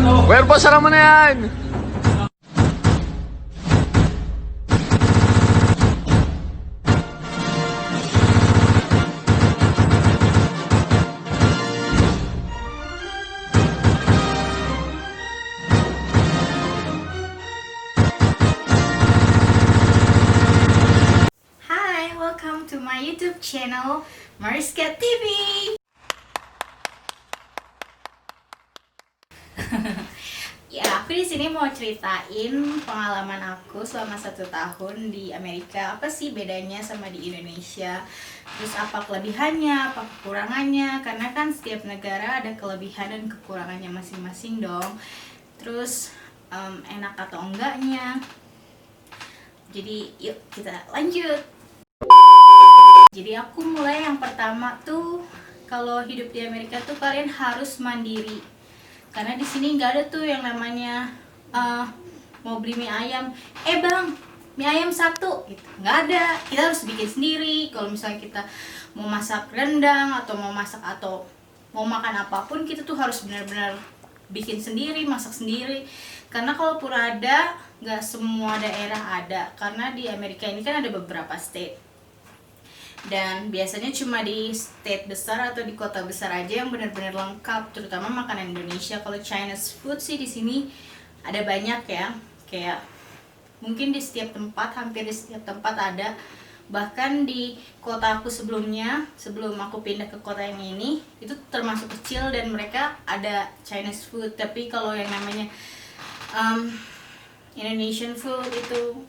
Kuya, pasara mo na yan! Hi, welcome to my YouTube channel, Mariska TV. Ya, aku di sini mau ceritain pengalaman aku selama 1 tahun di Amerika. Apa sih bedanya sama di Indonesia? Terus apa kelebihannya, apa kekurangannya? Karena kan setiap negara ada kelebihan dan kekurangannya masing-masing dong. Terus enak atau enggaknya. Jadi yuk kita lanjut. Jadi aku mulai yang pertama tuh, kalau hidup di Amerika tuh kalian harus mandiri. Karena di sini nggak ada tuh yang namanya mau beli mie ayam, bang, mie ayam 1 gitu, nggak ada. Kita harus bikin sendiri. Kalau misalnya kita mau masak rendang atau mau masak atau mau makan apapun, kita tuh harus benar-benar bikin sendiri, masak sendiri. Karena kalaupun ada, nggak semua daerah ada. Karena di Amerika ini kan ada beberapa state, dan biasanya cuma di state besar atau di kota besar aja yang benar-benar lengkap, terutama makanan Indonesia. Kalau Chinese food sih di sini ada banyak ya, kayak mungkin di setiap tempat, hampir di setiap tempat ada. Bahkan di kota aku sebelumnya, sebelum aku pindah ke kota yang ini, itu termasuk kecil dan mereka ada Chinese food. Tapi kalau yang namanya Indonesian food itu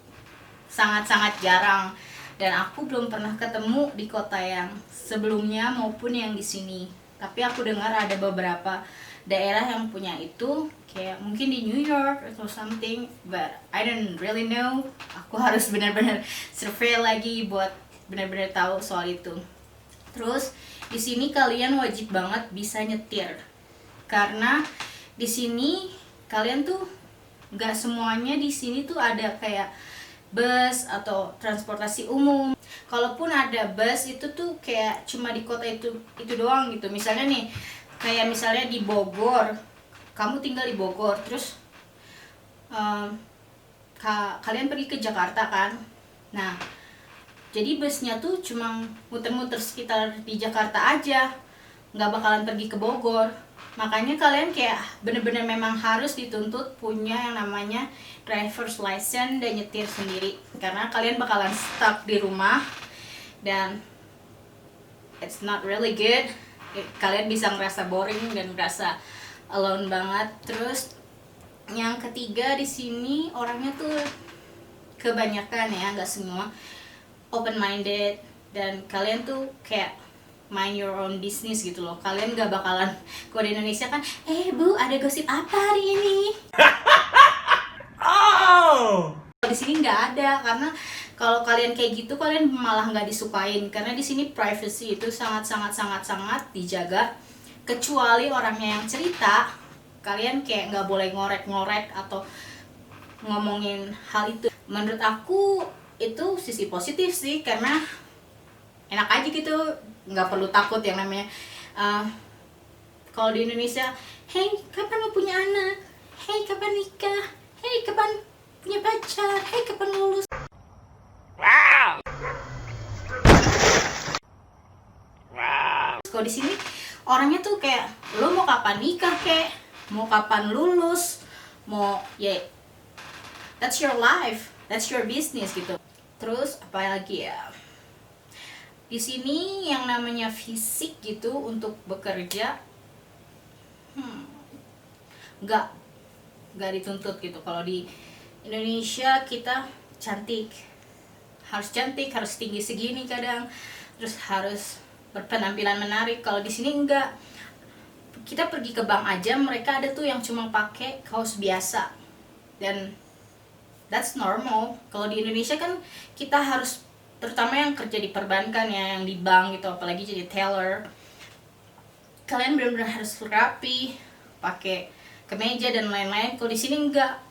sangat-sangat jarang. Dan aku belum pernah ketemu di kota yang sebelumnya maupun yang di sini. Tapi aku dengar ada beberapa daerah yang punya itu, kayak mungkin di New York atau something, but I don't really know. Aku harus benar-benar survei lagi buat benar-benar tahu soal itu. Terus di sini kalian wajib banget bisa nyetir. Karena di sini kalian tuh nggak semuanya di sini tuh ada kayak bus atau transportasi umum. Kalaupun ada bus, itu tuh kayak cuma di kota itu doang gitu. Misalnya nih, kayak misalnya di Bogor, kamu tinggal di Bogor, terus kalian pergi ke Jakarta kan. Nah, jadi busnya tuh cuma muter-muter sekitar di Jakarta aja, nggak bakalan pergi ke Bogor. Makanya kalian kayak bener-bener memang harus dituntut punya yang namanya driver's license dan nyetir sendiri. Karena kalian bakalan stuck di rumah dan it's not really good. Kalian bisa ngerasa boring dan ngerasa alone banget. Terus yang ketiga, di sini orangnya tuh kebanyakan ya, nggak semua, open minded, dan kalian tuh kayak mind your own business gitu loh. Kalian gak bakalan, kalau di Indonesia kan, bu ada gosip apa hari ini? Oh. Di sini nggak ada, karena kalau kalian kayak gitu kalian malah nggak disukain. Karena di sini privacy itu sangat dijaga. Kecuali orangnya yang cerita, kalian kayak nggak boleh ngorek-ngorek atau ngomongin hal itu. Menurut aku itu sisi positif sih, karena enak aja gitu, nggak perlu takut yang namanya kalau di Indonesia, hey kapan mau punya anak, hey kapan nikah, hey kapan punya pacar, hey kapan lulus. Kalau di sini orangnya tuh kayak, lo mau kapan nikah kek, mau kapan lulus, mau ya that's your life, that's your business gitu. Terus apa lagi ya? Di sini yang namanya fisik gitu untuk bekerja nggak dituntut gitu. Kalau di Indonesia kita harus cantik, harus tinggi segini kadang, terus harus berpenampilan menarik. Kalau di sini enggak. Kita pergi ke bank aja, mereka ada tuh yang cuma pakai kaos biasa, dan that's normal. Kalau di Indonesia kan kita harus, terutama yang kerja di perbankan ya, yang di bank gitu, apalagi jadi teller, kalian benar-benar harus rapi, pakai kemeja dan lain-lain. Kalau di sini enggak.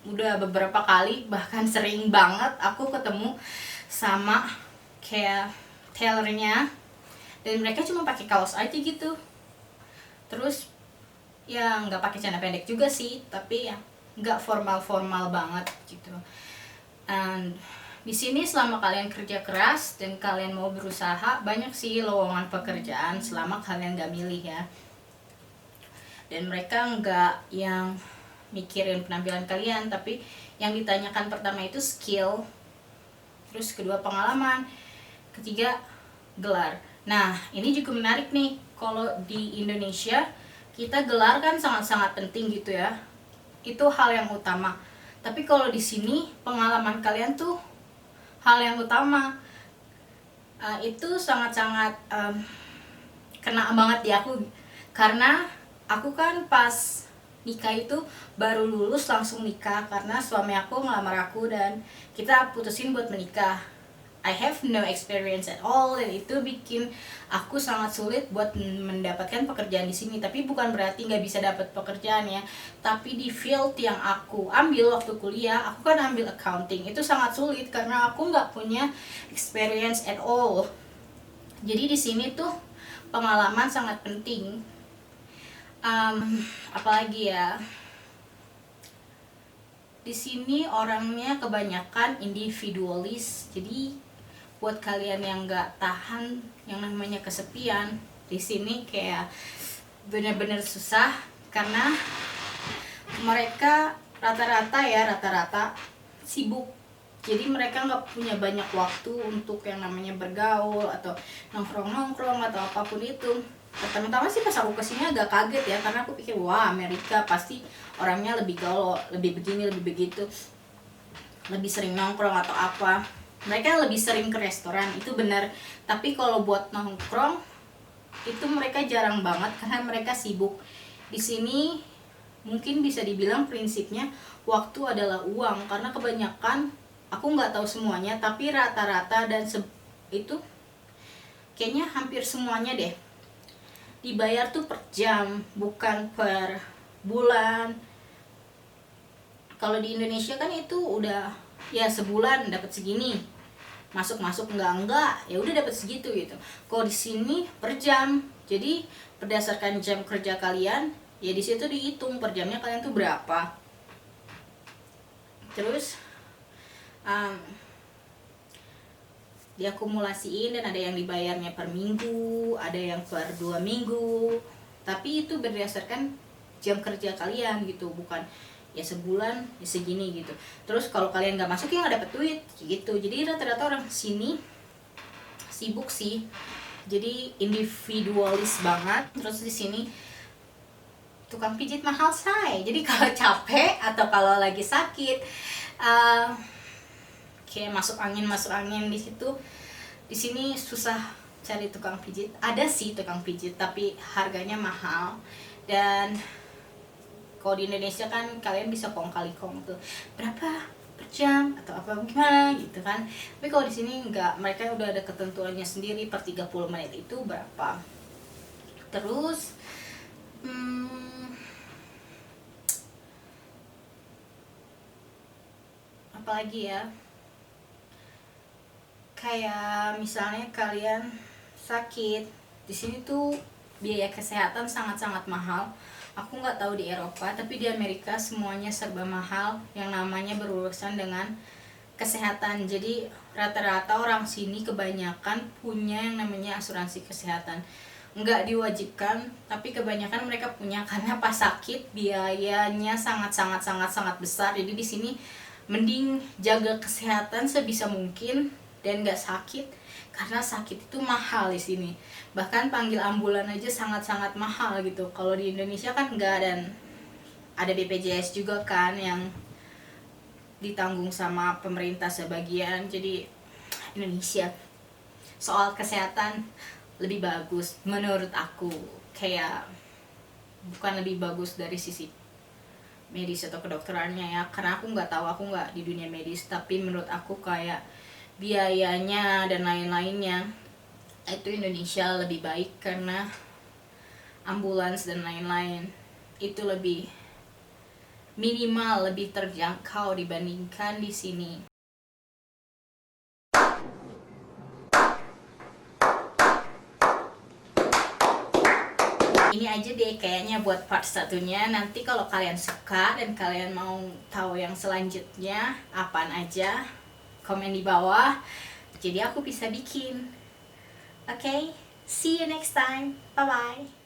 Udah beberapa kali, bahkan sering banget aku ketemu sama kayak tellernya, dan mereka cuma pakai kaos aja gitu. Terus ya nggak pakai celana pendek juga sih, tapi ya nggak formal banget gitu. And di sini selama kalian kerja keras dan kalian mau berusaha, banyak sih lowongan pekerjaan selama kalian nggak milih ya. Dan mereka nggak yang mikirin penampilan kalian, tapi yang ditanyakan pertama itu skill, terus kedua pengalaman, ketiga gelar. Nah ini juga menarik nih, kalau di Indonesia kita gelar kan sangat-sangat penting gitu ya, itu hal yang utama. Tapi kalau di sini pengalaman kalian tuh hal yang utama. Itu sangat-sangat kena banget di aku, karena aku kan pas nikah itu baru lulus langsung nikah, karena suami aku ngelamar aku dan kita putusin buat menikah. I have no experience at all, dan itu bikin aku sangat sulit buat mendapatkan pekerjaan di sini. Tapi bukan berarti nggak bisa dapat pekerjaan ya. Tapi di field yang aku ambil waktu kuliah, aku kan ambil accounting, itu sangat sulit karena aku nggak punya experience at all. Jadi di sini tuh pengalaman sangat penting. Apalagi ya, di sini orangnya kebanyakan individualis. Jadi buat kalian yang nggak tahan yang namanya kesepian, di sini kayak bener-bener susah, karena mereka rata-rata sibuk. Jadi mereka nggak punya banyak waktu untuk yang namanya bergaul atau nongkrong atau apapun itu. Pertama-tama sih pas aku kesini agak kaget ya, karena aku pikir wah Amerika pasti orangnya lebih gaul, lebih begini, lebih begitu, lebih sering nongkrong atau apa. Mereka lebih sering ke restoran, itu benar. Tapi kalau buat nongkrong itu mereka jarang banget karena mereka sibuk. Di sini mungkin bisa dibilang prinsipnya waktu adalah uang, karena kebanyakan, aku nggak tahu semuanya, tapi rata-rata dan itu kayaknya hampir semuanya deh dibayar tuh per jam, bukan per bulan. Kalau di Indonesia kan itu udah ya sebulan dapat segini, masuk enggak ya udah dapat segitu gitu. Kalau di sini per jam, jadi berdasarkan jam kerja kalian ya di situ dihitung per jamnya kalian tuh berapa. Terus diakumulasiin, dan ada yang dibayarnya per minggu, ada yang per 2 minggu, tapi itu berdasarkan jam kerja kalian gitu, bukan ya sebulan ya segini gitu. Terus kalau kalian nggak masuk ya nggak dapet duit gitu. Jadi rata-rata orang sini sibuk sih, jadi individualis banget. Terus di sini tukang pijit mahal say, jadi kalau capek atau kalau lagi sakit kayak masuk angin di situ, di sini susah cari tukang pijit. Ada sih tukang pijit tapi harganya mahal, dan kalau di Indonesia kan kalian bisa kong kali kong tuh berapa per jam atau apa gimana gitu kan. Tapi kalau di sini enggak, mereka udah ada ketentuannya sendiri, per 30 menit itu berapa. Terus apalagi ya, kayak misalnya kalian sakit di sini tuh biaya kesehatan sangat-sangat mahal. Aku nggak tahu di Eropa, tapi di Amerika semuanya serba mahal yang namanya berurusan dengan kesehatan. Jadi rata-rata orang sini kebanyakan punya yang namanya asuransi kesehatan. Nggak diwajibkan, tapi kebanyakan mereka punya, karena pas sakit biayanya sangat besar. Jadi di sini mending jaga kesehatan sebisa mungkin dan nggak sakit, karena sakit itu mahal di sini. Bahkan panggil ambulan aja sangat-sangat mahal gitu. Kalau di Indonesia kan nggak, dan ada BPJS juga kan yang ditanggung sama pemerintah sebagian. Jadi Indonesia soal kesehatan lebih bagus menurut aku, kayak bukan lebih bagus dari sisi medis atau kedokterannya ya, karena aku nggak tahu, aku nggak di dunia medis. Tapi menurut aku kayak biayanya dan lain-lainnya itu Indonesia lebih baik, karena ambulans dan lain-lain itu lebih minimal, lebih terjangkau dibandingkan di sini. ini aja deh kayaknya buat part satunya. Nanti kalau kalian suka dan kalian mau tahu yang selanjutnya apaan aja, komen di bawah, jadi aku bisa bikin. Okay, see you next time. Bye bye.